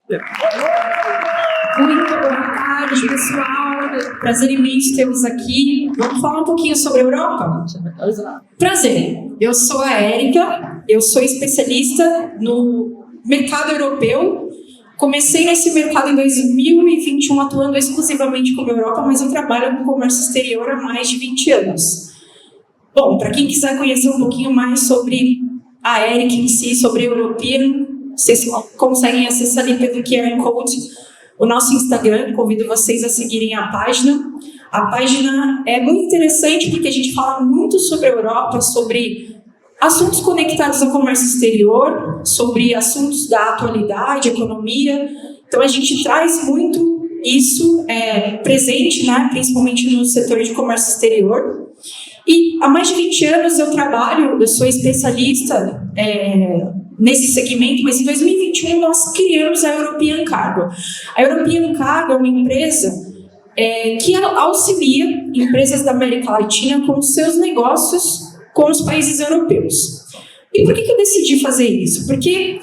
Muito boa tarde, pessoal. Prazer imenso tê-los aqui. Vamos falar um pouquinho sobre a Europa? Prazer. Eu sou a Érica, eu sou especialista no mercado europeu. Comecei nesse mercado em 2021, atuando exclusivamente com a Europa, mas eu trabalho com comércio exterior há mais de 20 anos. Bom, para quem quiser conhecer um pouquinho mais sobre a Érica em si, sobre a European, vocês conseguem acessar ali pelo QR Code o nosso Instagram. Convido vocês a seguirem a página. A página é muito interessante porque a gente fala muito sobre a Europa, sobre assuntos conectados ao comércio exterior, sobre assuntos da atualidade, economia. Então, a gente traz muito isso presente, né, principalmente no setor de comércio exterior. E há mais de 20 anos eu sou especialista nesse segmento, mas em 2021 nós criamos a European Cargo. A European Cargo é uma empresa que auxilia empresas da América Latina com os seus negócios com os países europeus. E por que eu decidi fazer isso? Porque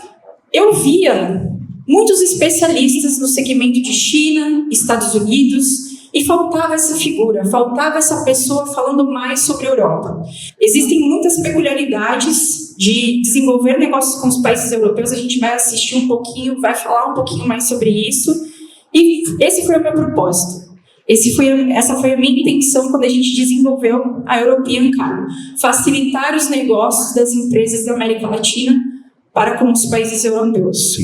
eu via muitos especialistas no segmento de China, Estados Unidos, e faltava essa figura, faltava essa pessoa falando mais sobre a Europa. Existem muitas peculiaridades de desenvolver negócios com os países europeus, a gente vai assistir um pouquinho, vai falar um pouquinho mais sobre isso, e esse foi o meu propósito. Essa foi a minha intenção quando a gente desenvolveu a European Cargo, facilitar os negócios das empresas da América Latina para com os países europeus.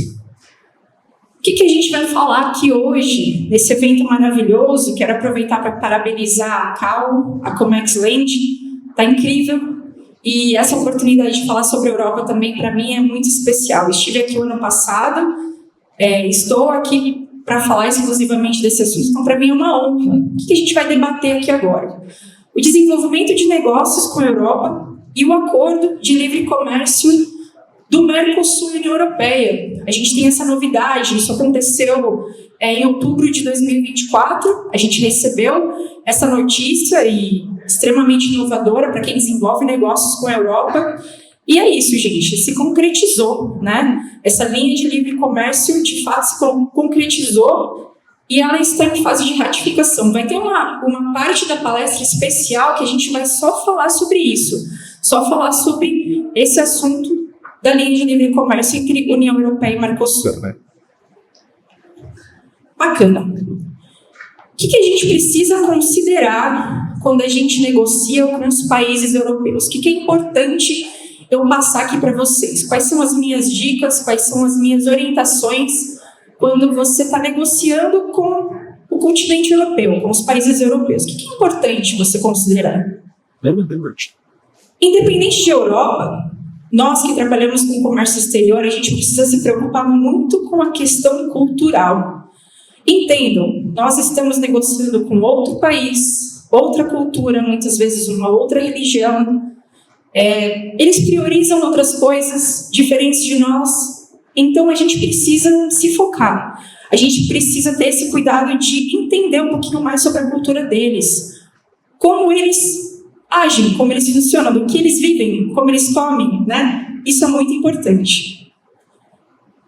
O que a gente vai falar aqui hoje, nesse evento maravilhoso? Quero aproveitar para parabenizar a Cal, a Comex Land, está incrível. E essa oportunidade de falar sobre a Europa também, para mim, é muito especial. Estive aqui o ano passado, estou aqui para falar exclusivamente desse assunto. Então, para mim, é uma honra. O que a gente vai debater aqui agora? O desenvolvimento de negócios com a Europa e o acordo de livre comércio do Mercosul e União Europeia. A gente tem essa novidade, isso aconteceu em outubro de 2024, a gente recebeu essa notícia extremamente inovadora para quem desenvolve negócios com a Europa. E é isso, gente, se concretizou, né? Essa linha de livre comércio, de fato, se concretizou e ela está em fase de ratificação. Vai ter uma parte da palestra especial que a gente vai só falar sobre isso, só falar sobre esse assunto da linha de livre comércio entre União Europeia e Mercosul. Bacana. O que a gente precisa considerar quando a gente negocia com os países europeus? O que é importante eu passar aqui para vocês? Quais são as minhas dicas, quais são as minhas orientações quando você está negociando com o continente europeu, com os países europeus? O que é importante você considerar? Independente de Europa, nós que trabalhamos com comércio exterior, a gente precisa se preocupar muito com a questão cultural. Entendam, nós estamos negociando com outro país, outra cultura, muitas vezes uma outra religião. Eles priorizam outras coisas diferentes de nós, então a gente precisa se focar. A gente precisa ter esse cuidado de entender um pouquinho mais sobre a cultura deles, como eles agem, como eles funcionam, do que eles vivem, como eles comem, né? Isso é muito importante.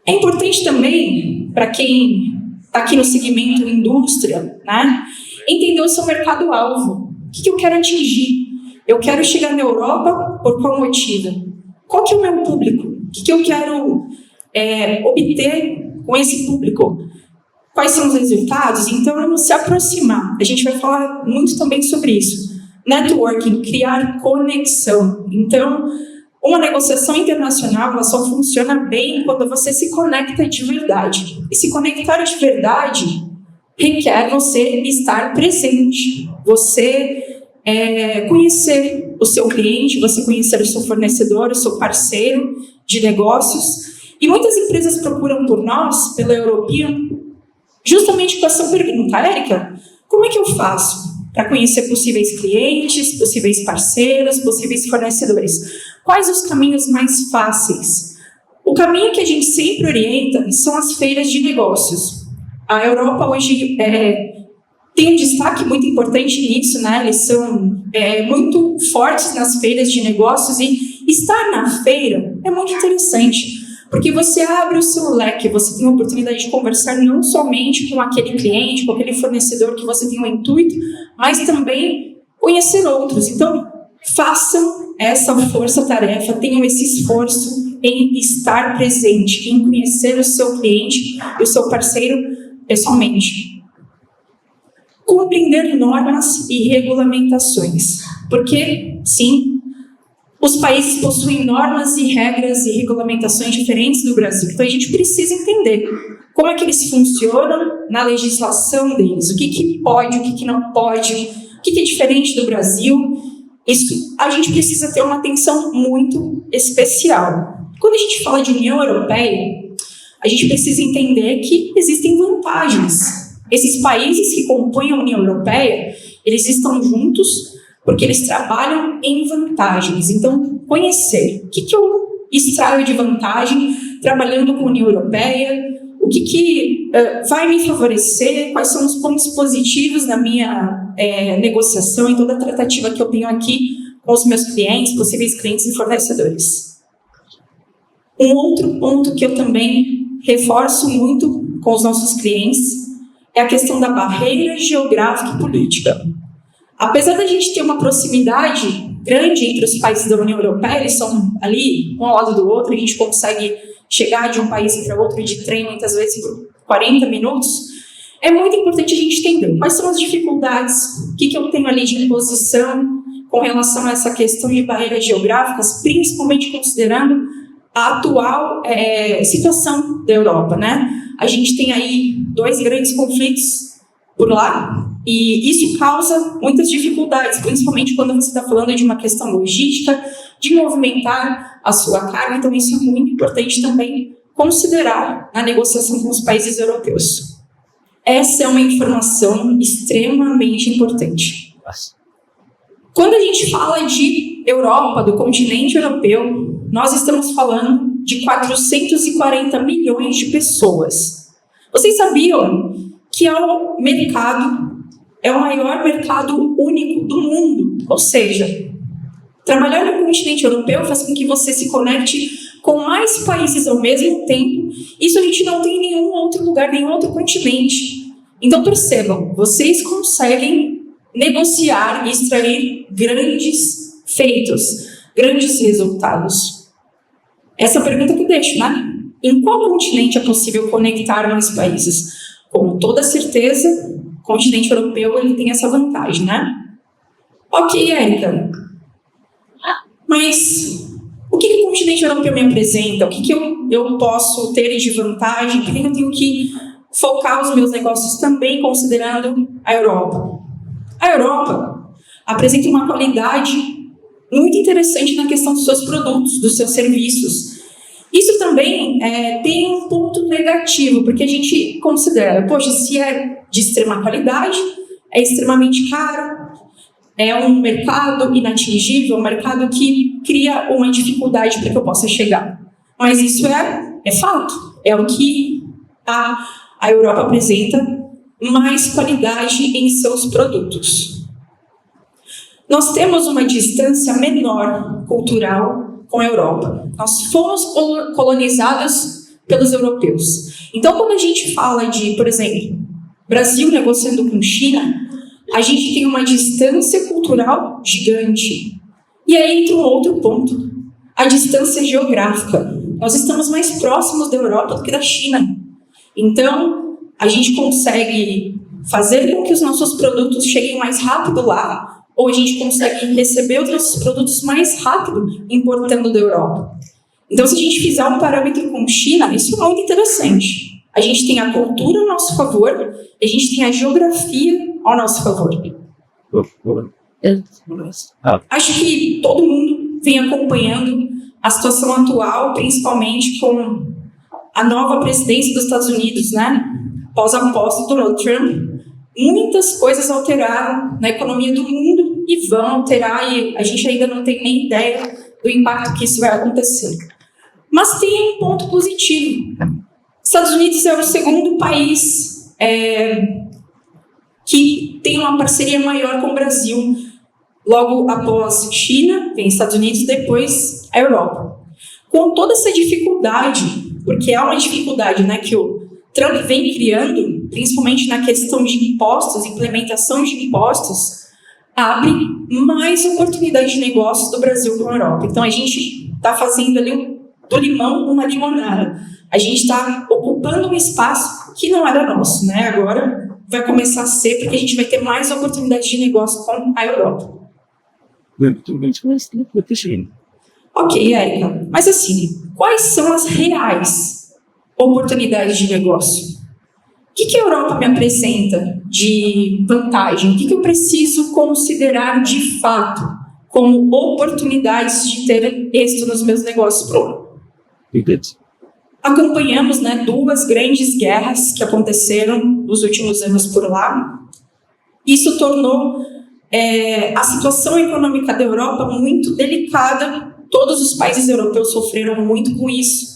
É importante também, para quem está aqui no segmento indústria, né? Entender o seu mercado-alvo. O que eu quero atingir? Eu quero chegar na Europa por qual motivo? Qual que é o meu público? O que eu quero obter com esse público? Quais são os resultados? Então, se aproximar. A gente vai falar muito também sobre isso. Networking, criar conexão. Então, uma negociação internacional ela só funciona bem quando você se conecta de verdade. E se conectar de verdade requer você estar presente. Você conhecer o seu cliente, você conhecer o seu fornecedor, o seu parceiro de negócios. E muitas empresas procuram por nós, pela European, justamente com essa pergunta: Érica, como é que eu faço para conhecer possíveis clientes, possíveis parceiros, possíveis fornecedores? Quais os caminhos mais fáceis? O caminho que a gente sempre orienta são as feiras de negócios. A Europa hoje tem um destaque muito importante nisso, né? Eles são muito fortes nas feiras de negócios e estar na feira é muito interessante, Porque você abre o seu leque, você tem a oportunidade de conversar não somente com aquele cliente, com aquele fornecedor que você tem o intuito, mas também conhecer outros. Então, façam essa força-tarefa, tenham esse esforço em estar presente, em conhecer o seu cliente e o seu parceiro pessoalmente. Compreender normas e regulamentações, porque, sim, os países possuem normas e regras e regulamentações diferentes do Brasil. Então, a gente precisa entender como é que eles funcionam na legislação deles. O que pode, o que não pode, o que é diferente do Brasil. Isso, a gente precisa ter uma atenção muito especial. Quando a gente fala de União Europeia, a gente precisa entender que existem vantagens. Esses países que compõem a União Europeia, eles estão juntos porque eles trabalham em vantagens. Então, conhecer o que eu extraio de vantagem trabalhando com a União Europeia, o que vai me favorecer, quais são os pontos positivos na minha negociação e toda a tratativa que eu tenho aqui com os meus clientes, possíveis clientes e fornecedores. Um outro ponto que eu também reforço muito com os nossos clientes é a questão da barreira geográfica e política. Apesar da gente ter uma proximidade grande entre os países da União Europeia, eles são ali, um ao lado do outro, a gente consegue chegar de um país para outro de trem, muitas vezes por 40 minutos, é muito importante a gente entender quais são as dificuldades, o que eu tenho ali de imposição com relação a essa questão de barreiras geográficas, principalmente considerando a atual situação da Europa, né? A gente tem aí 2 grandes conflitos por lá, e isso causa muitas dificuldades, principalmente quando você está falando de uma questão logística, de movimentar a sua carga. Então, isso é muito importante também considerar na negociação com os países europeus. Essa é uma informação extremamente importante. Quando a gente fala de Europa, do continente europeu, nós estamos falando de 440 milhões de pessoas. Vocês sabiam que é o maior mercado único do mundo? Ou seja, trabalhar no continente europeu faz com que você se conecte com mais países ao mesmo tempo. Isso a gente não tem em nenhum outro lugar, nenhum outro continente. Então, percebam, vocês conseguem negociar e extrair grandes feitos, grandes resultados. Essa pergunta que eu deixo, né? Em qual continente é possível conectar mais países? Com toda certeza, o continente europeu ele tem essa vantagem, né? Ok, Érica. Mas o que o continente europeu me apresenta? O que eu posso ter de vantagem? Por que eu tenho que focar os meus negócios também considerando a Europa? A Europa apresenta uma qualidade muito interessante na questão dos seus produtos, dos seus serviços. Isso também tem um ponto negativo, porque a gente considera, poxa, se é de extrema qualidade, é extremamente caro, é um mercado inatingível, um mercado que cria uma dificuldade para que eu possa chegar. Mas isso é fato, é o que a Europa apresenta, mais qualidade em seus produtos. Nós temos uma distância menor cultural com a Europa. Nós fomos colonizados pelos europeus. Então, quando a gente fala de, por exemplo, Brasil negociando com China, a gente tem uma distância cultural gigante. E aí entra um outro ponto, a distância geográfica. Nós estamos mais próximos da Europa do que da China. Então, a gente consegue fazer com que os nossos produtos cheguem mais rápido lá, ou a gente consegue receber os nossos produtos mais rápido importando da Europa. Então, se a gente fizer um parâmetro com China, isso é muito interessante. A gente tem a cultura ao nosso favor, e a gente tem a geografia ao nosso favor. Acho que todo mundo vem acompanhando a situação atual, principalmente com a nova presidência dos Estados Unidos, né? Após a posse do Donald Trump, muitas coisas alteraram na economia do mundo e vão alterar, e a gente ainda não tem nem ideia do impacto que isso vai acontecer. Mas tem um ponto positivo. Estados Unidos é o segundo país que tem uma parceria maior com o Brasil. Logo após China, vem Estados Unidos, depois a Europa. com toda essa dificuldade, porque é uma dificuldade, né, que o Trump vem criando, principalmente na questão de impostos, implementação de impostos, abre mais oportunidades de negócios do Brasil com a Europa. Então, a gente está fazendo ali do limão uma limonada. A gente está ocupando um espaço que não era nosso, né? Agora vai começar a ser, porque a gente vai ter mais oportunidades de negócio com a Europa. Ok, Érica. Mas assim, quais são as reais oportunidades de negócio? O que a Europa me apresenta de vantagem? O que eu preciso considerar de fato como oportunidades de ter êxito nos meus negócios por lá? Acompanhamos, né, 2 grandes guerras que aconteceram nos últimos anos por lá. Isso tornou a situação econômica da Europa muito delicada. Todos os países europeus sofreram muito com isso.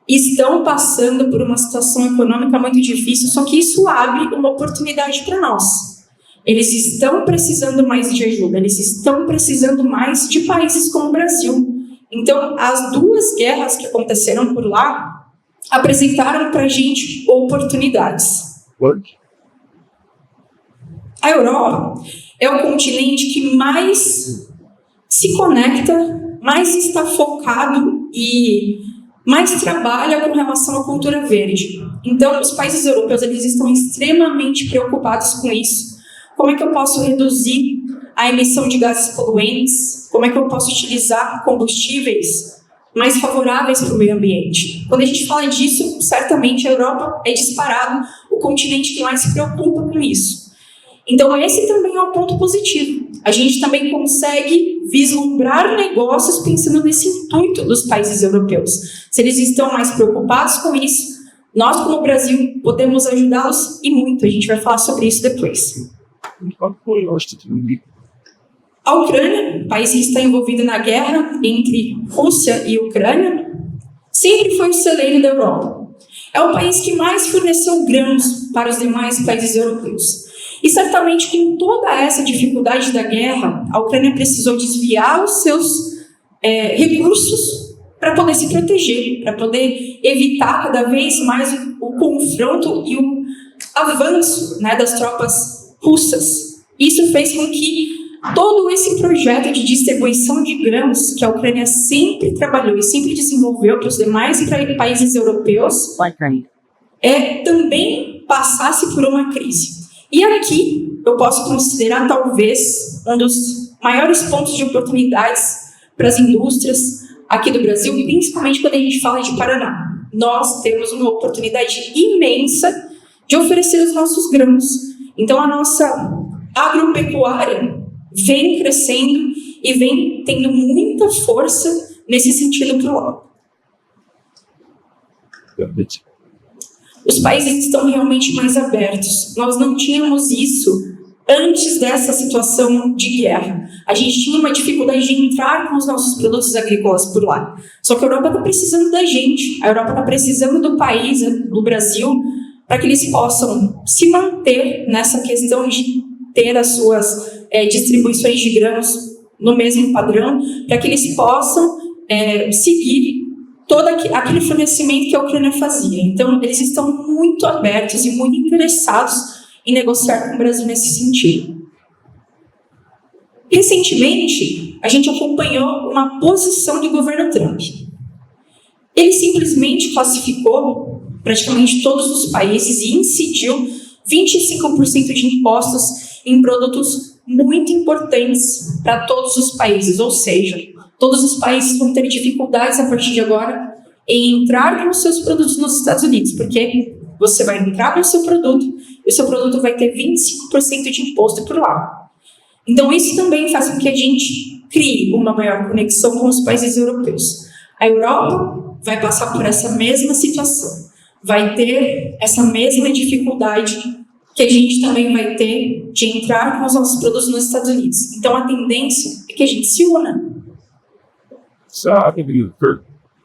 Estão passando por uma situação econômica muito difícil, só que isso abre uma oportunidade para nós. Eles estão precisando mais de ajuda, eles estão precisando mais de países como o Brasil. Então, as 2 guerras que aconteceram por lá apresentaram para a gente oportunidades. A Europa é o continente que mais se conecta, mais está focado e mais trabalha com relação à cultura verde. Então, os países europeus eles estão extremamente preocupados com isso. Como é que eu posso reduzir a emissão de gases poluentes? Como é que eu posso utilizar combustíveis mais favoráveis para o meio ambiente? Quando a gente fala disso, certamente a Europa é disparado o continente que mais se preocupa com isso. Então, esse também é um ponto positivo. A gente também consegue vislumbrar negócios pensando nesse intuito dos países europeus. Se eles estão mais preocupados com isso, nós, como Brasil, podemos ajudá-los e muito. A gente vai falar sobre isso depois. A Ucrânia, país que está envolvido na guerra entre Rússia e Ucrânia, sempre foi o celeiro da Europa. É o país que mais forneceu grãos para os demais países europeus. E certamente, com toda essa dificuldade da guerra, a Ucrânia precisou desviar os seus recursos para poder se proteger, para poder evitar cada vez mais o confronto e o avanço, né, das tropas russas. Isso fez com que todo esse projeto de distribuição de grãos que a Ucrânia sempre trabalhou e sempre desenvolveu para os demais países europeus também passasse por uma crise. E aqui eu posso considerar talvez um dos maiores pontos de oportunidades para as indústrias aqui do Brasil, principalmente quando a gente fala de Paraná. Nós temos uma oportunidade imensa de oferecer os nossos grãos. Então a nossa agropecuária vem crescendo e vem tendo muita força nesse sentido para o lado. Os países estão realmente mais abertos. Nós não tínhamos isso antes dessa situação de guerra. A gente tinha uma dificuldade de entrar com os nossos produtos agrícolas por lá. Só que a Europa está precisando da gente. A Europa está precisando do país, do Brasil, para que eles possam se manter nessa questão de ter as suas distribuições de grãos no mesmo padrão, para que eles possam seguir todo aquele fornecimento que a Ucrânia fazia. Então, eles estão muito abertos e muito interessados em negociar com o Brasil nesse sentido. Recentemente, a gente acompanhou uma posição do governo Trump. Ele simplesmente classificou praticamente todos os países e incidiu 25% de impostos em produtos muito importantes para todos os países, ou seja, todos os países vão ter dificuldades a partir de agora em entrar com os seus produtos nos Estados Unidos, porque você vai entrar com o seu produto e o seu produto vai ter 25% de imposto por lá. Então, isso também faz com que a gente crie uma maior conexão com os países europeus. A Europa vai passar por essa mesma situação, vai ter essa mesma dificuldade que a gente também vai ter de entrar com os nossos produtos nos Estados Unidos. Então, a tendência é que a gente se una.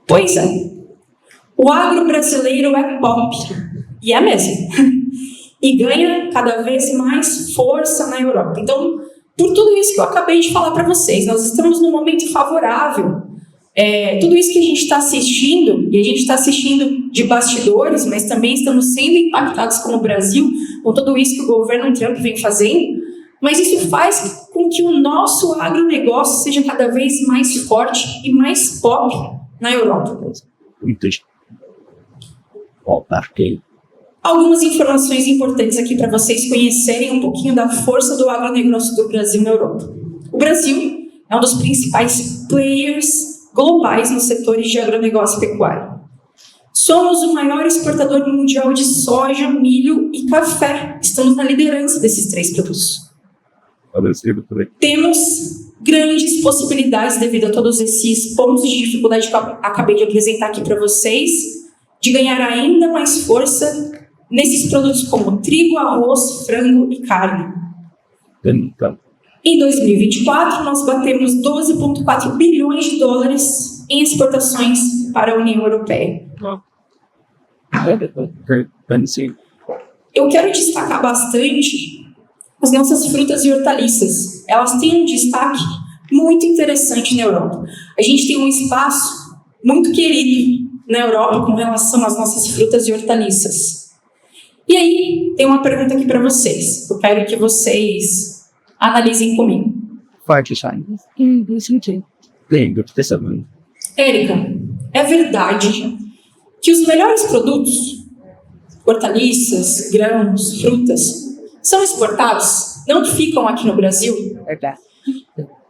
Pois é. O agro brasileiro é pop. E é mesmo. E ganha cada vez mais força na Europa. Então, por tudo isso que eu acabei de falar para vocês, nós estamos num momento favorável Tudo isso que a gente está assistindo, e a gente está assistindo de bastidores, mas também estamos sendo impactados como Brasil, com tudo isso que o governo Trump vem fazendo, mas isso faz com que o nosso agronegócio seja cada vez mais forte e mais pop na Europa. Algumas informações importantes aqui para vocês conhecerem um pouquinho da força do agronegócio do Brasil na Europa. O Brasil é um dos principais players globais nos setores de agronegócio e pecuário. Somos o maior exportador mundial de soja, milho e café. Estamos na liderança desses 3 produtos. Temos grandes possibilidades, devido a todos esses pontos de dificuldade que eu acabei de apresentar aqui para vocês, de ganhar ainda mais força nesses produtos como trigo, arroz, frango e carne. Em 2024, nós batemos 12,4 bilhões de dólares em exportações para a União Europeia. Eu quero destacar bastante as nossas frutas e hortaliças. Elas têm um destaque muito interessante na Europa. A gente tem um espaço muito querido na Europa com relação às nossas frutas e hortaliças. E aí, tem uma pergunta aqui para vocês. Eu quero que vocês analisem comigo. Érica, é verdade que os melhores produtos, hortaliças, grãos, frutas, são exportados? Não ficam aqui no Brasil?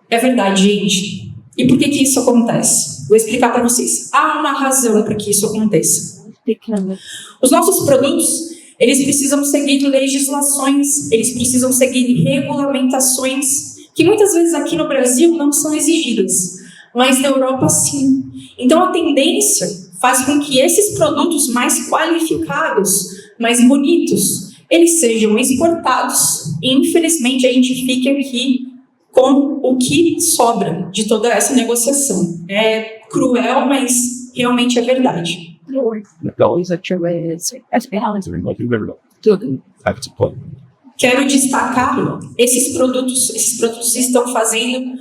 É verdade, gente. E por que isso acontece? Vou explicar para vocês. Há uma razão para que isso aconteça. Os nossos produtos, eles precisam seguir legislações, eles precisam seguir regulamentações, que muitas vezes aqui no Brasil não são exigidas, mas na Europa sim. Então a tendência faz com que esses produtos mais qualificados, mais bonitos, eles sejam exportados e infelizmente a gente fica aqui com o que sobra de toda essa negociação. É cruel, mas realmente é verdade. Quero destacar esses produtos estão fazendo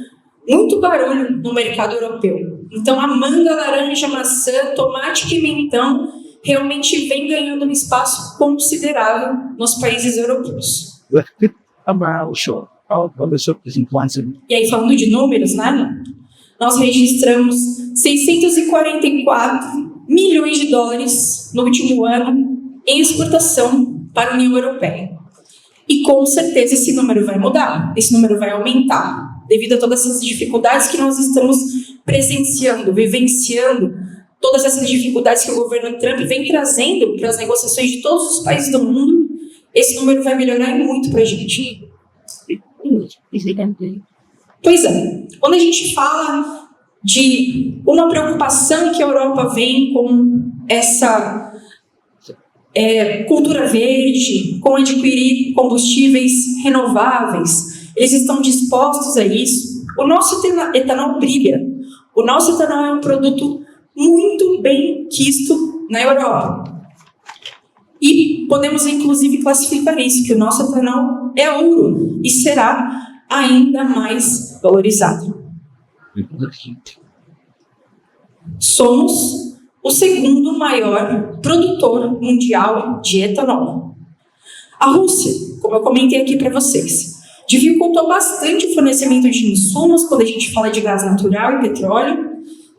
muito barulho no mercado europeu. Então a manga, laranja, maçã, tomate e pimentão realmente vem ganhando um espaço considerável nos países europeus. E aí, falando de números, né? Nós registramos 644 milhões de dólares no último ano em exportação para a União Europeia. E com certeza esse número vai mudar, esse número vai aumentar, devido a todas essas dificuldades que nós estamos presenciando, vivenciando, todas essas dificuldades que o governo Trump vem trazendo para as negociações de todos os países do mundo. Esse número vai melhorar muito para a gente. Pois é, quando a gente fala de uma preocupação que a Europa vem com essa cultura verde, com adquirir combustíveis renováveis, eles estão dispostos a isso. O nosso etanol brilha. O nosso etanol é um produto muito bem quisto na Europa. E podemos, inclusive, classificar isso, que o nosso etanol é ouro e será ainda mais valorizado. Somos o segundo maior produtor mundial de etanol. A Rússia, como eu comentei aqui para vocês, dificultou bastante o fornecimento de insumos quando a gente fala de gás natural e petróleo,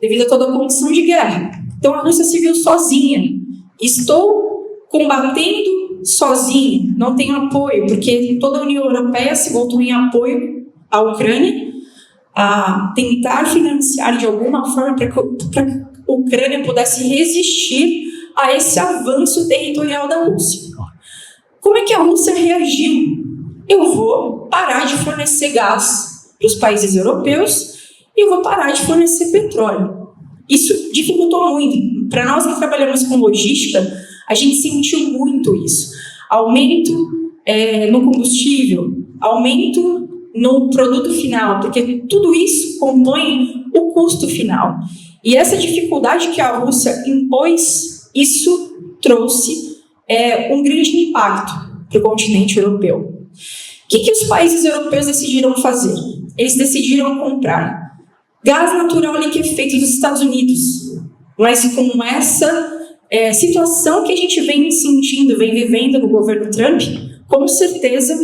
devido a toda a condição de guerra. Então a Rússia se viu sozinha. Estou combatendo sozinha, não tenho apoio, porque toda a União Europeia se voltou em apoio à Ucrânia, a tentar financiar de alguma forma para que a Ucrânia pudesse resistir a esse avanço territorial da Rússia. Como é que a Rússia reagiu? Eu vou parar de fornecer gás para os países europeus e eu vou parar de fornecer petróleo. Isso dificultou muito. Para nós que trabalhamos com logística, a gente sentiu muito isso. Aumento no combustível, aumento no produto final, porque tudo isso compõe o custo final. E essa dificuldade que a Rússia impôs, isso trouxe um grande impacto para o continente europeu. O que os países europeus decidiram fazer? Eles decidiram comprar Gás natural liquefeito dos Estados Unidos. Mas com essa situação que a gente vem sentindo, vem vivendo no governo Trump, com certeza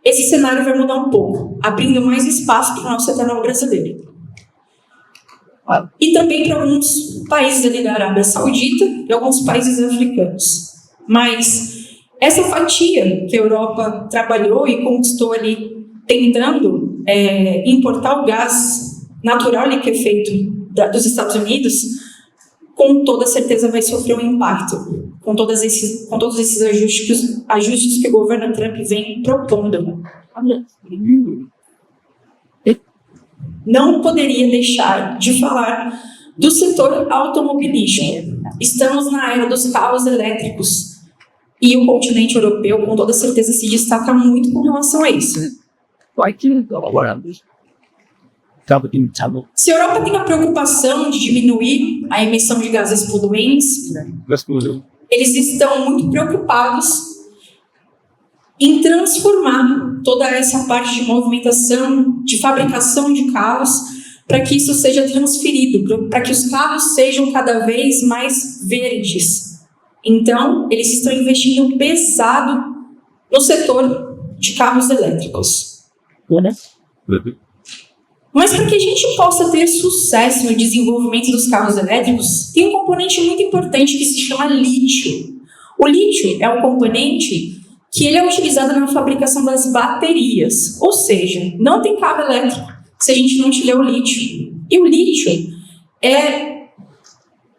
esse cenário vai mudar um pouco, abrindo mais espaço para o nosso etanol brasileiro. E também para alguns países ali da Arábia Saudita e alguns países africanos. Mas essa fatia que a Europa trabalhou e conquistou ali, tentando importar o gás natural liquefeito dos Estados Unidos, com toda certeza vai sofrer um impacto, com todos esses ajustes que o governo Trump vem propondo. Não poderia deixar de falar do setor automobilístico. Estamos na era dos carros elétricos e o continente europeu, com toda certeza, se destaca muito com relação a isso. Se a Europa tem a preocupação de diminuir a emissão de gases poluentes, eles estão muito preocupados em transformar toda essa parte de movimentação, de fabricação de carros, para que isso seja transferido, para que os carros sejam cada vez mais verdes. Então, eles estão investindo pesado no setor de carros elétricos. Mas para que a gente possa ter sucesso no desenvolvimento dos carros elétricos, tem um componente muito importante que se chama lítio. O lítio é um componente que ele é utilizado na fabricação das baterias, ou seja, não tem carro elétrico se a gente não tiver o lítio. E o lítio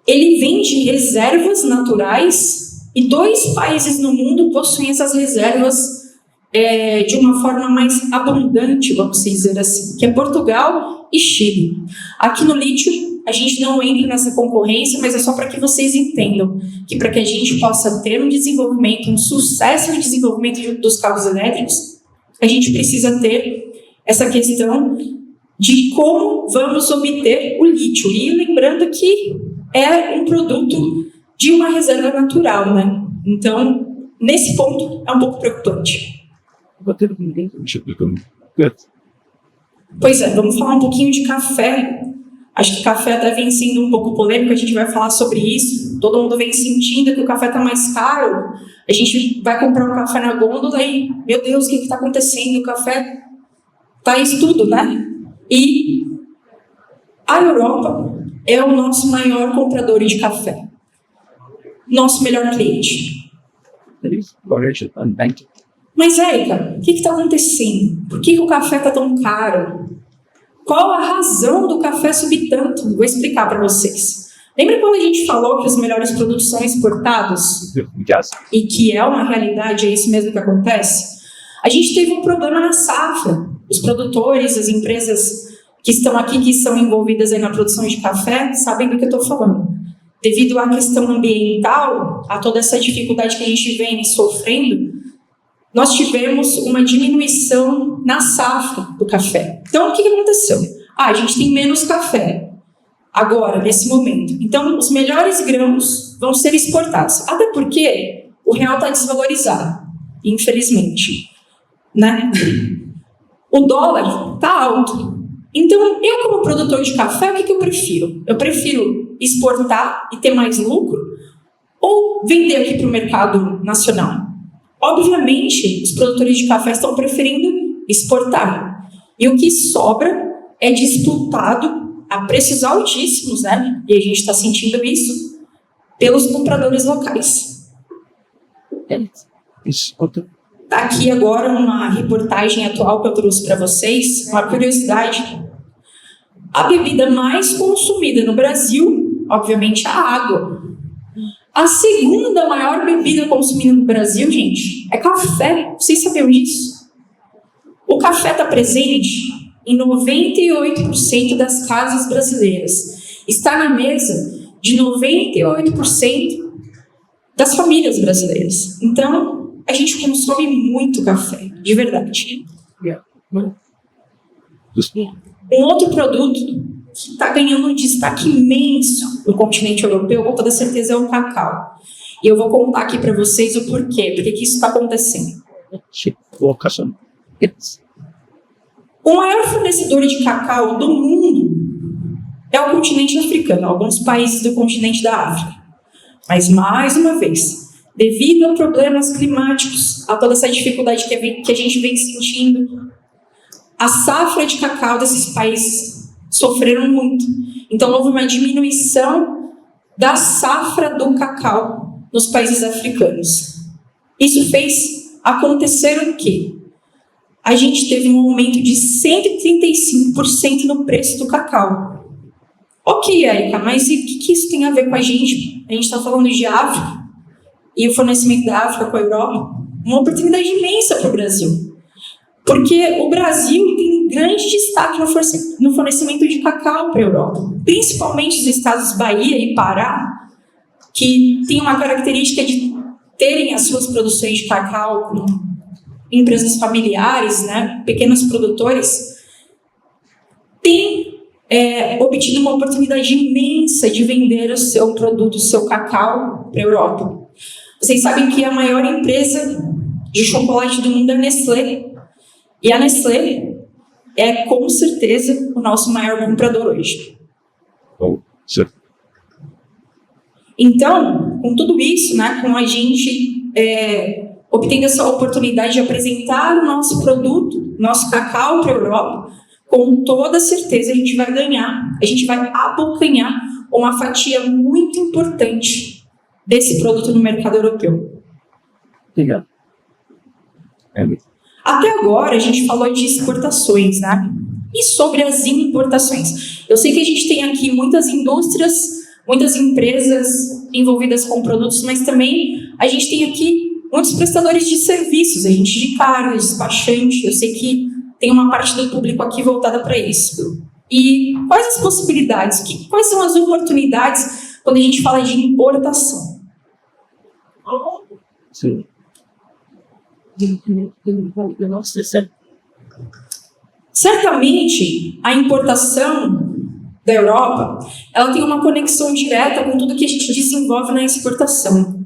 ele vem de reservas naturais e 2 países no mundo possuem essas reservas de uma forma mais abundante, vamos dizer assim, que é Portugal e Chile. Aqui no lítio a gente não entra nessa concorrência, mas é só para que vocês entendam que para que a gente possa ter um desenvolvimento, um sucesso no desenvolvimento dos carros elétricos, a gente precisa ter essa questão de como vamos obter o lítio. E lembrando que é um produto de uma reserva natural, né? Então, nesse ponto, é um pouco preocupante. Pois é, vamos falar um pouquinho de café. Acho que café até vem sendo um pouco polêmico, a gente vai falar sobre isso. Todo mundo vem sentindo que o café está mais caro. A gente vai comprar um café na gôndola e, meu Deus, o que está acontecendo? O café está isso tudo, né? E a Europa é o nosso maior comprador de café. Nosso melhor cliente. Mas, Érica, o que está acontecendo? Por que o café está tão caro? Qual a razão do café subir tanto? Vou explicar para vocês. Lembra quando a gente falou que os melhores produtos são exportados? E que é uma realidade, é isso mesmo que acontece? A gente teve um problema na safra. Os produtores, as empresas que estão aqui, que são envolvidas aí na produção de café, sabem do que eu estou falando. Devido à questão ambiental, a toda essa dificuldade que a gente vem sofrendo, nós tivemos uma diminuição na safra do café. Então, o que aconteceu? A gente tem menos café agora, nesse momento. Então, os melhores grãos vão ser exportados. Até porque o real está desvalorizado, infelizmente. Né? O dólar está alto. Então, eu como produtor de café, o que eu prefiro? Eu prefiro exportar e ter mais lucro ou vender aqui para o mercado nacional? Obviamente, os produtores de café estão preferindo exportar. E o que sobra é disputado a preços altíssimos, né? E a gente está sentindo isso pelos compradores locais. Está aqui agora uma reportagem atual que eu trouxe para vocês, uma curiosidade. A bebida mais consumida no Brasil, obviamente, é a água. A segunda maior bebida consumida no Brasil, gente, é café. Vocês sabiam disso? O café está presente em 98% das casas brasileiras. Está na mesa de 98% das famílias brasileiras. Então, a gente consome muito café, de verdade. Um outro produto que está ganhando um destaque imenso no continente europeu, com toda certeza, é o cacau. E eu vou contar aqui para vocês o porquê, porque que isso está acontecendo. O maior fornecedor de cacau do mundo é o continente africano, alguns países do continente da África. Mas, mais uma vez, devido a problemas climáticos, a toda essa dificuldade que a gente vem sentindo, a safra de cacau desses países sofreram muito. Então, houve uma diminuição da safra do cacau nos países africanos. Isso fez acontecer o quê? A gente teve um aumento de 135% no preço do cacau. Ok, Érica, mas e o que isso tem a ver com a gente? A gente está falando de África e o fornecimento da África com a Europa. Uma oportunidade imensa para o Brasil. Porque o Brasil tem grande destaque no fornecimento de cacau para a Europa. Principalmente os estados Bahia e Pará, que têm uma característica de terem as suas produções de cacau com empresas familiares, né, pequenos produtores, têm obtido uma oportunidade imensa de vender o seu produto, o seu cacau para a Europa. Vocês sabem que a maior empresa de chocolate do mundo é a Nestlé. E a Nestlé é, com certeza, o nosso maior comprador hoje. Então, com tudo isso, né, com a gente obtendo essa oportunidade de apresentar o nosso produto, nosso cacau para a Europa, com toda certeza a gente vai ganhar, a gente vai abocanhar uma fatia muito importante desse produto no mercado europeu. Obrigado. Até agora a gente falou de exportações, né? E sobre as importações. Eu sei que a gente tem aqui muitas indústrias, muitas empresas envolvidas com produtos, mas também a gente tem aqui muitos prestadores de serviços, a gente de carga, despachante. Eu sei que tem uma parte do público aqui voltada para isso. E quais as possibilidades? Quais são as oportunidades quando a gente fala de importação? Sim. Certamente, a importação da Europa, ela tem uma conexão direta com tudo que a gente desenvolve na exportação.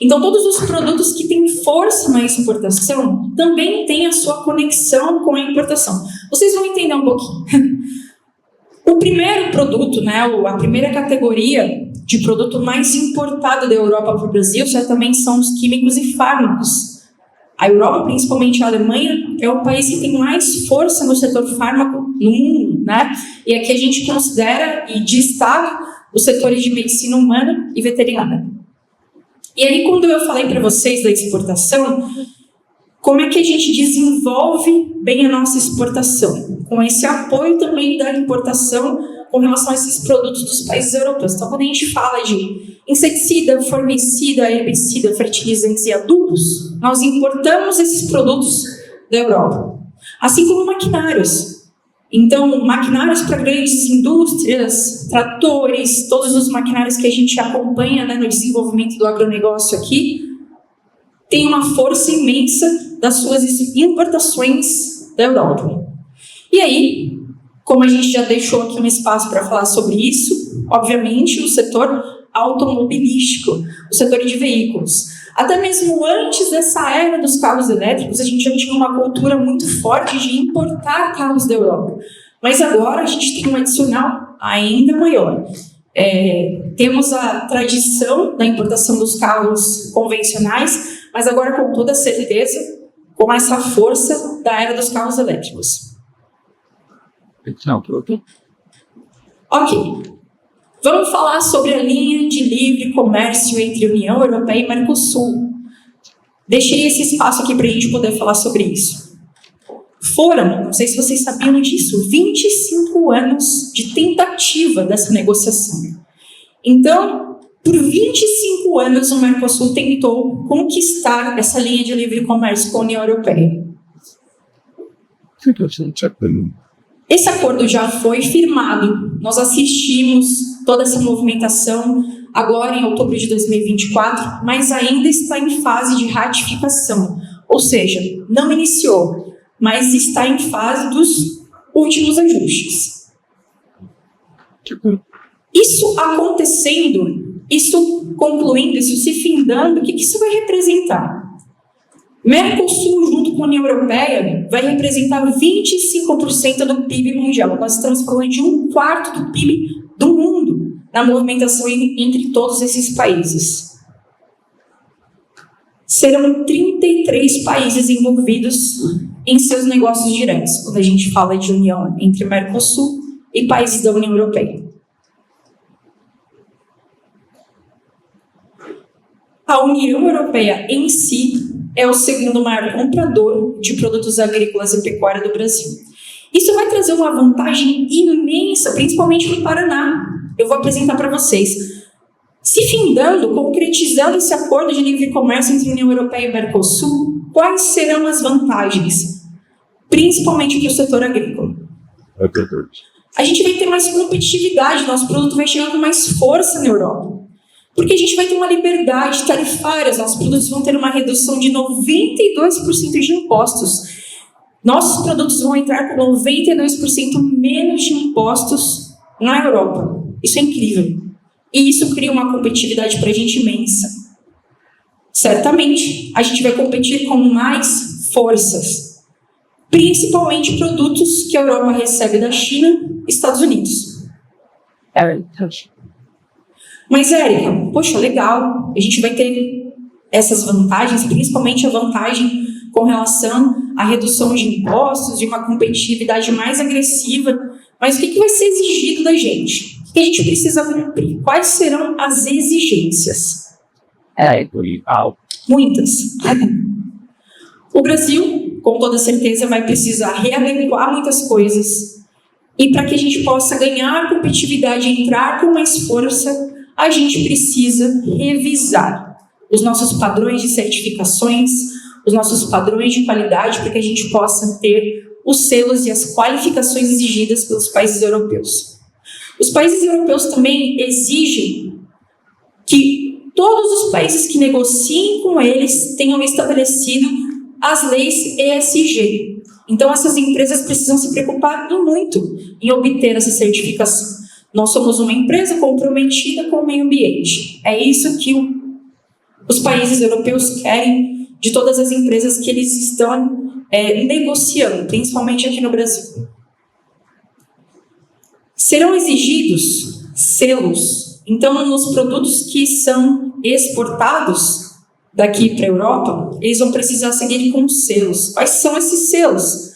Então, todos os produtos que têm força na exportação também têm a sua conexão com a importação. Vocês vão entender um pouquinho. O primeiro produto, né, a primeira categoria de produto mais importado da Europa para o Brasil, certamente são os químicos e fármacos. A Europa, principalmente a Alemanha, é o país que tem mais força no setor fármaco no mundo, né? E aqui a gente considera e destaca os setores de medicina humana e veterinária. E aí, quando eu falei para vocês da exportação, como é que a gente desenvolve bem a nossa exportação? Com esse apoio também da importação com relação a esses produtos dos países europeus. Então, quando a gente fala de inseticida, formicida, herbicida, fertilizantes e adubos, nós importamos esses produtos da Europa. Assim como maquinários. Então, maquinários para grandes indústrias, tratores, todos os maquinários que a gente acompanha, né, no desenvolvimento do agronegócio aqui, tem uma força imensa das suas importações da Europa. E aí, como a gente já deixou aqui um espaço para falar sobre isso, obviamente o setor automobilístico, o setor de veículos. Até mesmo antes dessa era dos carros elétricos, a gente já tinha uma cultura muito forte de importar carros da Europa. Mas agora a gente tem um adicional ainda maior. Temos a tradição da importação dos carros convencionais, mas agora com toda certeza, com essa força da era dos carros elétricos. Ok. Vamos falar sobre a linha de livre comércio entre União Europeia e Mercosul. Deixei esse espaço aqui para a gente poder falar sobre isso. Foram, não sei se vocês sabiam disso, 25 anos de tentativa dessa negociação. Então, por 25 anos o Mercosul tentou conquistar essa linha de livre comércio com a União Europeia. Esse acordo já foi firmado, nós assistimos toda essa movimentação agora em outubro de 2024, mas ainda está em fase de ratificação, ou seja, não iniciou, mas está em fase dos últimos ajustes. Isso acontecendo, isso concluindo, isso se findando, o que isso vai representar? Mercosul, junto com a União Europeia, vai representar 25% do PIB mundial. Nós estamos falando de 1/4 do PIB do mundo na movimentação entre todos esses países. Serão 33 países envolvidos em seus negócios diretos, quando a gente fala de união entre Mercosul e países da União Europeia. A União Europeia em si é o segundo maior comprador de produtos agrícolas e pecuária do Brasil. Isso vai trazer uma vantagem imensa, principalmente no Paraná. Eu vou apresentar para vocês. Se findando, concretizando esse acordo de livre comércio entre a União Europeia e Mercosul, quais serão as vantagens? Principalmente para o setor agrícola. A gente vai ter mais competitividade, nosso produto vai chegar com mais força na Europa. Porque a gente vai ter uma liberdade tarifária, os nossos produtos vão ter uma redução de 92% de impostos. Nossos produtos vão entrar com 92% menos de impostos na Europa. Isso é incrível. E isso cria uma competitividade para a gente imensa. Certamente, a gente vai competir com mais forças. Principalmente produtos que a Europa recebe da China e Estados Unidos. Mas, Érica, poxa, legal, a gente vai ter essas vantagens, principalmente a vantagem com relação à redução de impostos, de uma competitividade mais agressiva, mas o que vai ser exigido da gente? O que a gente precisa cumprir? Quais serão as exigências? Muitas. O Brasil, com toda certeza, vai precisar readequar muitas coisas, e para que a gente possa ganhar competitividade e entrar com mais força, a gente precisa revisar os nossos padrões de certificações, os nossos padrões de qualidade, para que a gente possa ter os selos e as qualificações exigidas pelos países europeus. Os países europeus também exigem que todos os países que negociem com eles tenham estabelecido as leis ESG. Então, essas empresas precisam se preocupar muito em obter essa certificação. Nós somos uma empresa comprometida com o meio ambiente. É isso que os países europeus querem de todas as empresas que eles estão negociando, principalmente aqui no Brasil. Serão exigidos selos. Então, nos produtos que são exportados daqui para a Europa, eles vão precisar seguir com selos. Quais são esses selos?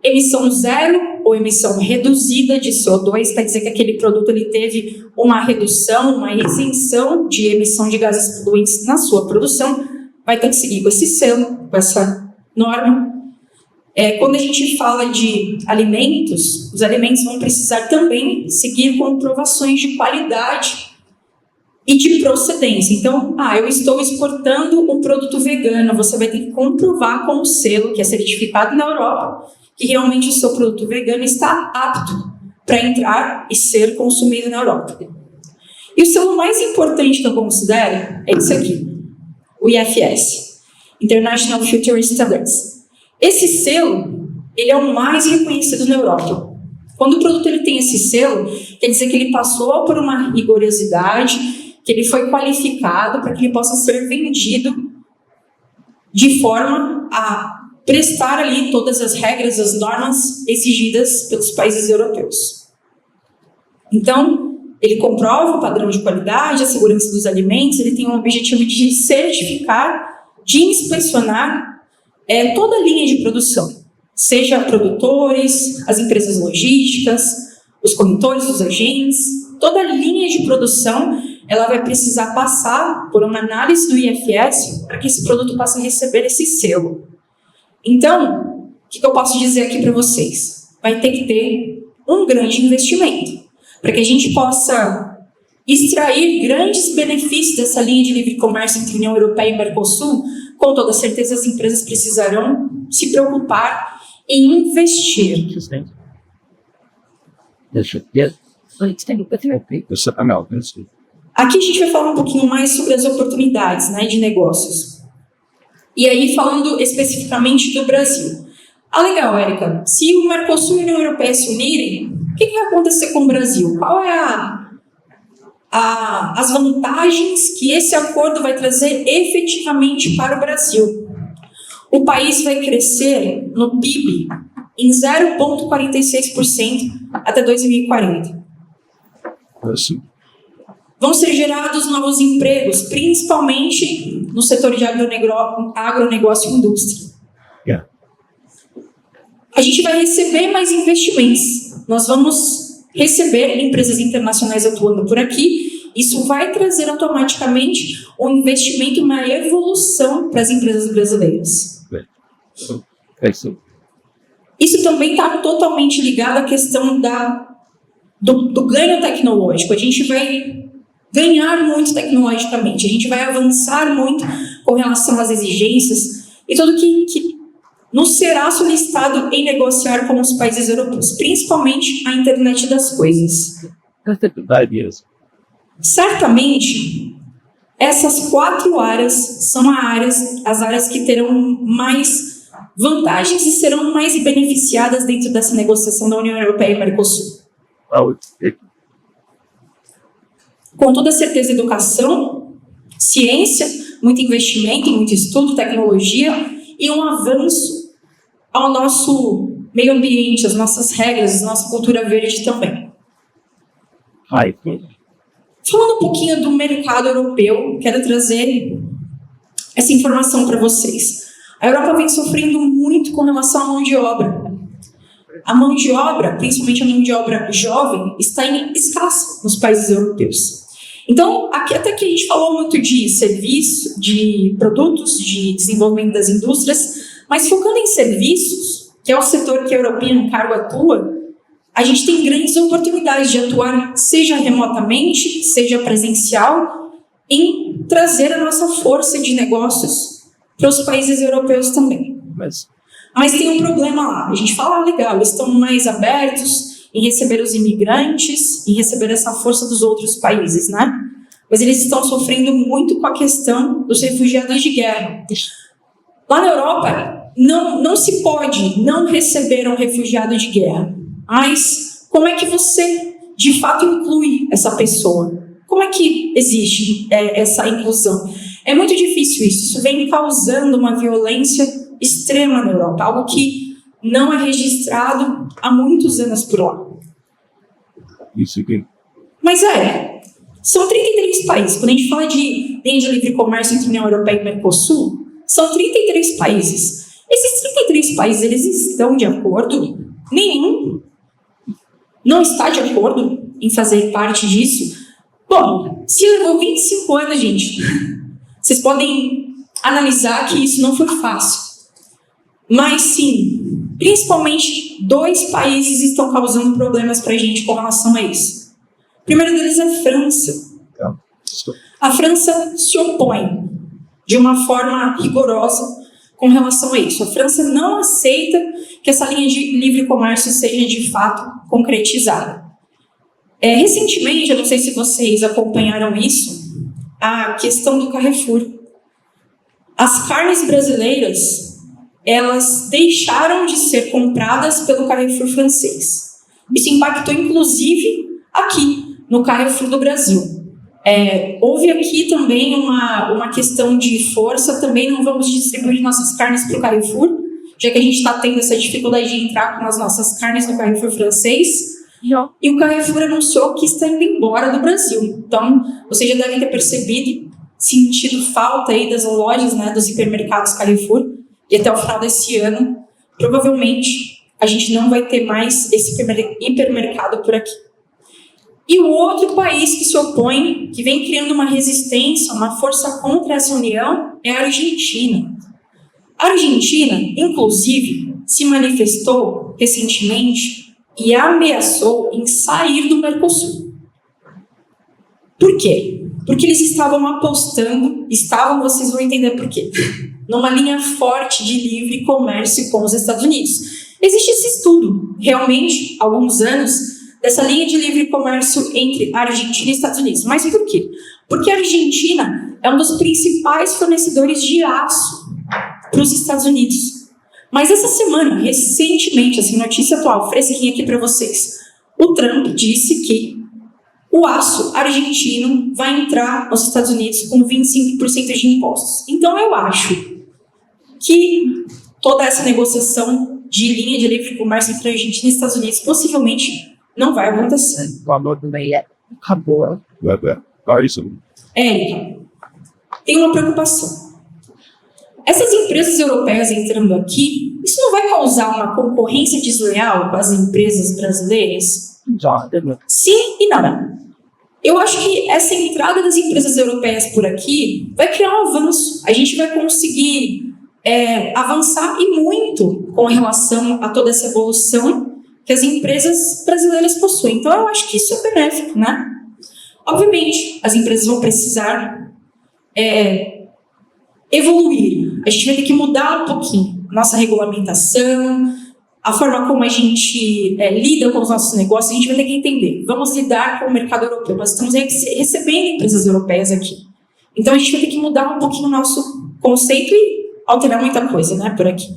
Emissão zero ou emissão reduzida de CO2, para dizer que aquele produto ele teve uma redução, uma isenção de emissão de gases poluentes na sua produção, vai ter que seguir com esse selo, com essa norma. Quando a gente fala de alimentos, os alimentos vão precisar também seguir comprovações de qualidade e de procedência. Então, eu estou exportando um produto vegano, você vai ter que comprovar com o selo, que é certificado na Europa, que realmente o seu produto vegano está apto para entrar e ser consumido na Europa. E o selo mais importante que eu considero é esse aqui, o IFS, International Future Standards. Esse selo, ele é o mais reconhecido na Europa. Quando o produto ele tem esse selo, quer dizer que ele passou por uma rigorosidade, que ele foi qualificado para que ele possa ser vendido de forma a prestar ali todas as regras, as normas exigidas pelos países europeus. Então, ele comprova o padrão de qualidade, a segurança dos alimentos, ele tem um objetivo de certificar, de inspecionar toda a linha de produção, seja produtores, as empresas logísticas, os corretores, os agentes, toda a linha de produção, ela vai precisar passar por uma análise do IFS para que esse produto possa receber esse selo. Então, o que eu posso dizer aqui para vocês? Vai ter que ter um grande investimento para que a gente possa extrair grandes benefícios dessa linha de livre comércio entre a União Europeia e Mercosul. Com toda certeza, as empresas precisarão se preocupar em investir. Aqui a gente vai falar um pouquinho mais sobre as oportunidades, de negócios. E aí, falando especificamente do Brasil. Legal, Érica. Se o Mercosul e a União Europeia se unirem, o que vai acontecer com o Brasil? Qual é as vantagens que esse acordo vai trazer efetivamente para o Brasil? o país vai crescer no PIB em 0,46% até 2040. Vão ser gerados novos empregos, principalmente no setor de agronegócio e indústria. A gente vai receber mais investimentos. Nós vamos receber empresas internacionais atuando por aqui. Isso vai trazer automaticamente um investimento, uma evolução para as empresas brasileiras. Isso também está totalmente ligado à questão do ganho tecnológico. A gente vai ganhar muito tecnologicamente, a gente vai avançar muito com relação às exigências e tudo que nos será solicitado em negociar com os países europeus, principalmente a internet das coisas. Certamente, essas 4 áreas são as áreas que terão mais vantagens e serão mais beneficiadas dentro dessa negociação da União Europeia e Mercosul. Com toda certeza, educação, ciência, muito investimento, muito estudo, tecnologia e um avanço ao nosso meio ambiente, às nossas regras, à nossa cultura verde também. Falando um pouquinho do mercado europeu, quero trazer essa informação para vocês. A Europa vem sofrendo muito com relação à mão de obra. A mão de obra, principalmente a mão de obra jovem, está em escassa nos países europeus. Então, aqui até que a gente falou muito de serviço, de produtos, de desenvolvimento das indústrias, mas focando em serviços, que é o setor que a European Cargo atua, a gente tem grandes oportunidades de atuar, seja remotamente, seja presencial, em trazer a nossa força de negócios para os países europeus também. Mas tem um problema lá. A gente fala, legal, eles estão mais abertos em receber os imigrantes, em receber essa força dos outros países, né? Mas eles estão sofrendo muito com a questão dos refugiados de guerra. Lá na Europa, não se pode não receber um refugiado de guerra. Mas como é que você, de fato, inclui essa pessoa? Como é que existe essa inclusão? É muito difícil isso. Isso vem causando uma violência extrema na Europa, algo que não é registrado há muitos anos por lá. Isso aqui. Mas são 33 países. Quando a gente fala de linha de livre comércio entre a União Europeia e Mercosul, são 33 países. Esses 33 países, eles estão de acordo? Nenhum não está de acordo em fazer parte disso. Bom, se levou 25 anos, gente, vocês podem analisar que isso não foi fácil. Mas sim, principalmente 2 países estão causando problemas para a gente com relação a isso. O primeiro deles é a França. A França se opõe de uma forma rigorosa com relação a isso. A França não aceita que essa linha de livre comércio seja de fato concretizada. Recentemente, eu não sei se vocês acompanharam isso, a questão do Carrefour. As carnes brasileiras, elas deixaram de ser compradas pelo Carrefour francês. Isso impactou, inclusive, aqui, no Carrefour do Brasil. Houve aqui também uma questão de força, também não vamos distribuir nossas carnes para o Carrefour, já que a gente está tendo essa dificuldade de entrar com as nossas carnes no Carrefour francês. E o Carrefour anunciou que está indo embora do Brasil. Então, vocês já devem ter percebido, sentido falta aí das lojas, né, dos hipermercados Carrefour. E até o final desse ano, provavelmente, a gente não vai ter mais esse hipermercado por aqui. E o outro país que se opõe, que vem criando uma resistência, uma força contra essa união, é a Argentina. A Argentina, inclusive, se manifestou recentemente e ameaçou em sair do Mercosul. Por quê? Porque eles estavam apostando, vocês vão entender por quê, numa linha forte de livre comércio com os Estados Unidos. Existe esse estudo, realmente, há alguns anos, dessa linha de livre comércio entre a Argentina e os Estados Unidos. Mas por quê? Porque a Argentina é um dos principais fornecedores de aço para os Estados Unidos. Mas essa semana, recentemente, assim, notícia atual, fresquinha aqui para vocês, o Trump disse que o aço argentino vai entrar nos Estados Unidos com 25% de impostos. Então eu acho que toda essa negociação de linha de livre comércio entre a Argentina e Estados Unidos possivelmente não vai acontecer. Acabou. Isso. Érica, tem uma preocupação. Essas empresas europeias entrando aqui, isso não vai causar uma concorrência desleal com as empresas brasileiras? Sim e não. Eu acho que essa entrada das empresas europeias por aqui vai criar um avanço. A gente vai conseguir avançar e muito com relação a toda essa evolução que as empresas brasileiras possuem. Então, eu acho que isso é benéfico, né? Obviamente, as empresas vão precisar evoluir. A gente vai ter que mudar um pouquinho nossa regulamentação, a forma como a gente lida com os nossos negócios. A gente vai ter que entender. Vamos lidar com o mercado europeu. Nós estamos recebendo empresas europeias aqui. Então, a gente vai ter que mudar um pouquinho o nosso conceito e alterar muita coisa, né, por aqui.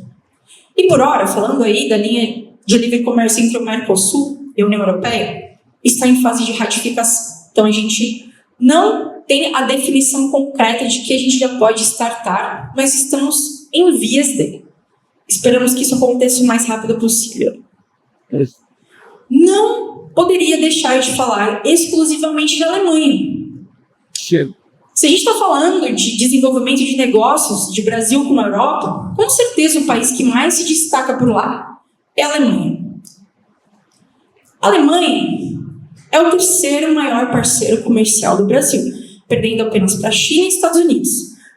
E por hora, falando aí da linha de livre comércio entre o Mercosul e a União Europeia, está em fase de ratificação. Então, a gente não tem a definição concreta de que a gente já pode startar, mas estamos em vias de. Esperamos que isso aconteça o mais rápido possível. Não poderia deixar de falar exclusivamente da Alemanha. Se a gente está falando de desenvolvimento de negócios de Brasil com a Europa, com certeza o país que mais se destaca por lá é a Alemanha. A Alemanha é o terceiro maior parceiro comercial do Brasil, perdendo apenas para a China e Estados Unidos.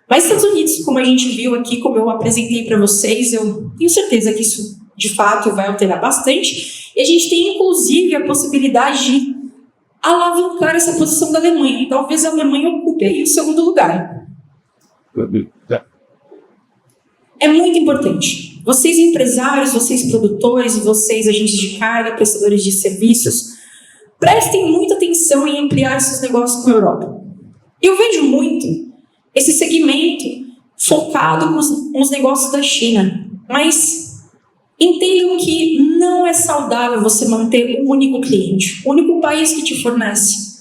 Mas Estados Unidos, como a gente viu aqui, como eu apresentei para vocês, eu tenho certeza que isso, de fato, vai alterar bastante. E a gente tem, inclusive, a possibilidade de alavancar essa posição da Alemanha. Talvez a Alemanha ocupe aí o segundo lugar. É muito importante. Vocês empresários, vocês produtores, vocês agentes de carga, prestadores de serviços, prestem muita atenção em ampliar seus negócios com a Europa. Eu vejo muito esse segmento focado nos negócios da China, mas entendam que não é saudável você manter um único cliente, o único país que te fornece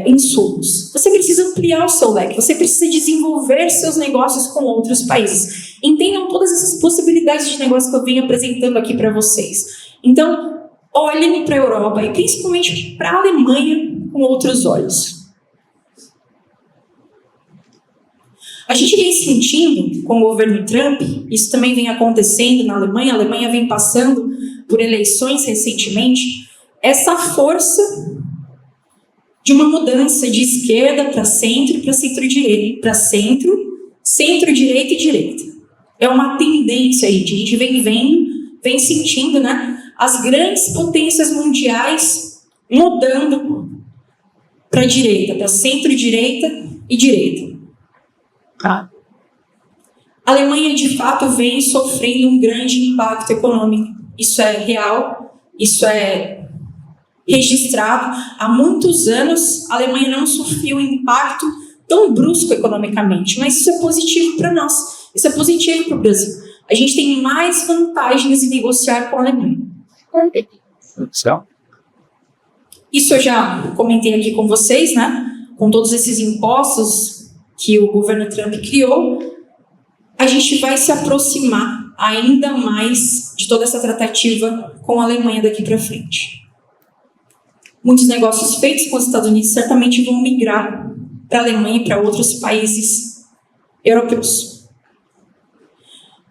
insumos. Você precisa ampliar o seu leque, você precisa desenvolver seus negócios com outros países. Entendam todas essas possibilidades de negócio que eu venho apresentando aqui para vocês. Então, olhem para a Europa e principalmente para a Alemanha com outros olhos. A gente vem sentindo, com o governo Trump, isso também vem acontecendo na Alemanha, a Alemanha vem passando por eleições recentemente, essa força de uma mudança de esquerda para centro e para centro-direita, para centro, centro-direita e direita. É uma tendência aí, a gente vem vendo, vem sentindo, né, as grandes potências mundiais mudando para a direita, para centro-direita e direita. A Alemanha, de fato, vem sofrendo um grande impacto econômico. Isso é real, isso é registrado. Há muitos anos, a Alemanha não sofreu um impacto tão brusco economicamente, mas isso é positivo para nós, isso é positivo para o Brasil. A gente tem mais vantagens em negociar com a Alemanha. Isso eu já comentei aqui com vocês, né? Com todos esses impostos que o governo Trump criou, a gente vai se aproximar ainda mais de toda essa tratativa com a Alemanha daqui para frente. Muitos negócios feitos com os Estados Unidos certamente vão migrar para a Alemanha e para outros países europeus.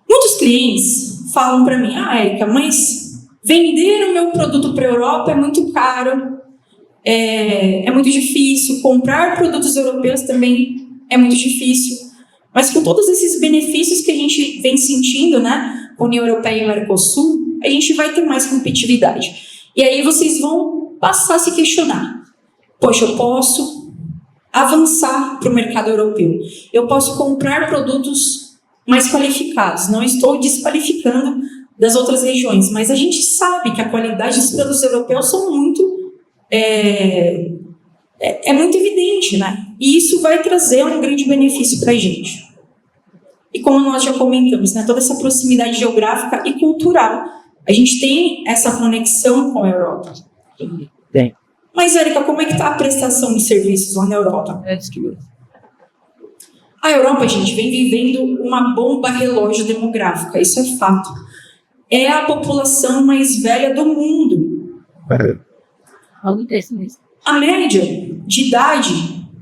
Muitos clientes falam para mim, Érica, mas vender o meu produto para a Europa é muito caro, é muito difícil, comprar produtos europeus também é muito difícil, mas com todos esses benefícios que a gente vem sentindo, né, com a União Europeia e o Mercosul, a gente vai ter mais competitividade. E aí vocês vão passar a se questionar. Poxa, eu posso avançar para o mercado europeu. Eu posso comprar produtos mais qualificados. Não estou desqualificando das outras regiões, mas a gente sabe que a qualidade dos produtos europeus são muito muito evidente, né? E isso vai trazer um grande benefício para a gente. E como nós já comentamos, né, toda essa proximidade geográfica e cultural, a gente tem essa conexão com a Europa. Tem. Mas, Érica, como é que está a prestação de serviços lá na Europa? A Europa, gente, vem vivendo uma bomba relógio demográfica, isso é fato. É a população mais velha do mundo. A média de idade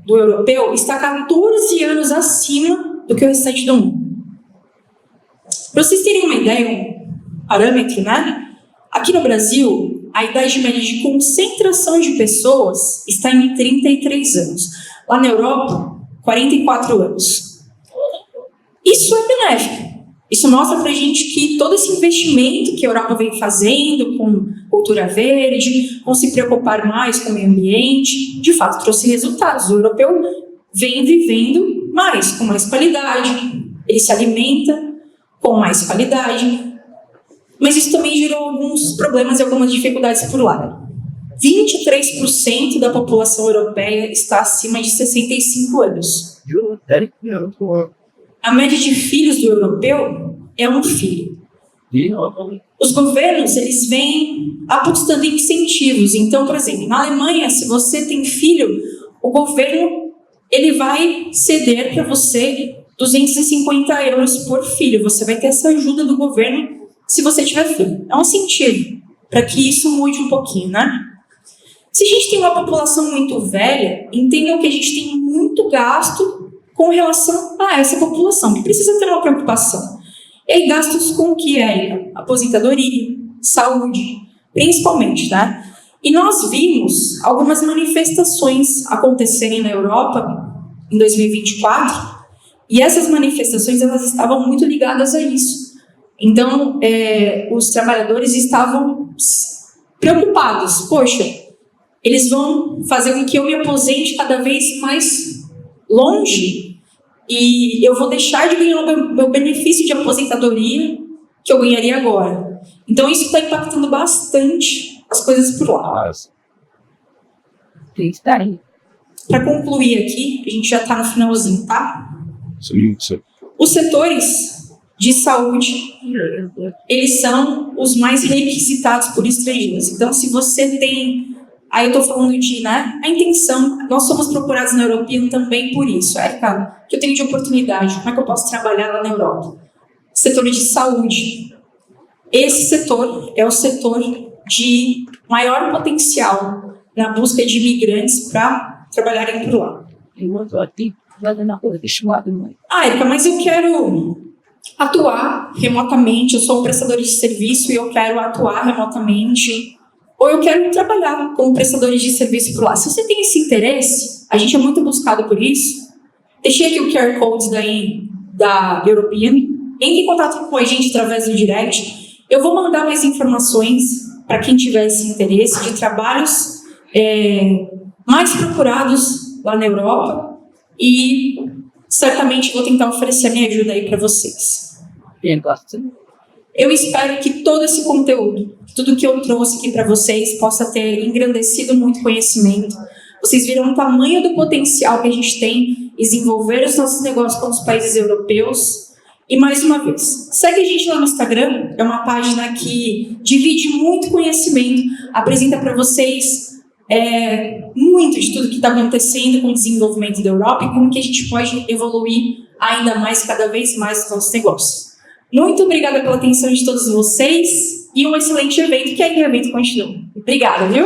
do europeu está 14 anos acima do que o restante do mundo. Para vocês terem uma ideia, um parâmetro, né? Aqui no Brasil, a idade média de concentração de pessoas está em 33 anos. Lá na Europa, 44 anos. Isso é benéfico. Isso mostra pra gente que todo esse investimento que a Europa vem fazendo com cultura verde, com se preocupar mais com o meio ambiente, de fato trouxe resultados. O europeu vem vivendo mais, com mais qualidade, ele se alimenta com mais qualidade, mas isso também gerou alguns problemas e algumas dificuldades por lá. 23% da população europeia está acima de 65 anos. A média de filhos do europeu é um filho. Os governos, eles vêm apostando em incentivos. Então, por exemplo, na Alemanha, se você tem filho, o governo ele vai ceder para você 250 euros por filho. Você vai ter essa ajuda do governo se você tiver filho. É um incentivo para que isso mude um pouquinho, né? Se a gente tem uma população muito velha, entendam que a gente tem muito gasto com relação a essa população, que precisa ter uma preocupação. E aí, gastos com o que é? Aposentadoria, saúde, principalmente, tá? E nós vimos algumas manifestações acontecerem na Europa em 2024, e essas manifestações elas estavam muito ligadas a isso. Então, os trabalhadores estavam preocupados. Poxa, eles vão fazer com que eu me aposente cada vez mais longe e eu vou deixar de ganhar o meu benefício de aposentadoria que eu ganharia agora. Então, isso está impactando bastante as coisas por lá. Para concluir aqui, a gente já está no finalzinho, tá? Sim. Os setores de saúde, eles são os mais requisitados por estrangeiros. Então, se você tem... Aí eu estou falando de, né, a intenção, nós somos procurados na European também por isso. Érica, que eu tenho de oportunidade, como é que eu posso trabalhar lá na Europa? Setor de saúde. Esse setor é o setor de maior potencial na busca de imigrantes para trabalharem por lá. Érica, mas eu quero atuar remotamente, eu sou um prestador de serviço e eu quero atuar remotamente... ou eu quero trabalhar como prestadores de serviço por lá. Se você tem esse interesse, a gente é muito buscado por isso. Deixei aqui o QR Code da European. Entre em contato com a gente através do direct. Eu vou mandar mais informações para quem tiver esse interesse de trabalhos mais procurados lá na Europa. E certamente vou tentar oferecer a minha ajuda aí para vocês. Eu espero que todo esse conteúdo, tudo que eu trouxe aqui para vocês, possa ter engrandecido muito conhecimento. Vocês viram o tamanho do potencial que a gente tem em desenvolver os nossos negócios com os países europeus. E mais uma vez, segue a gente lá no Instagram, é uma página que divide muito conhecimento, apresenta para vocês muito de tudo que está acontecendo com o desenvolvimento da Europa e como que a gente pode evoluir ainda mais, cada vez mais, os nossos negócios. Muito obrigada pela atenção de todos vocês e um excelente evento, que ainda o evento continua. Obrigada, viu?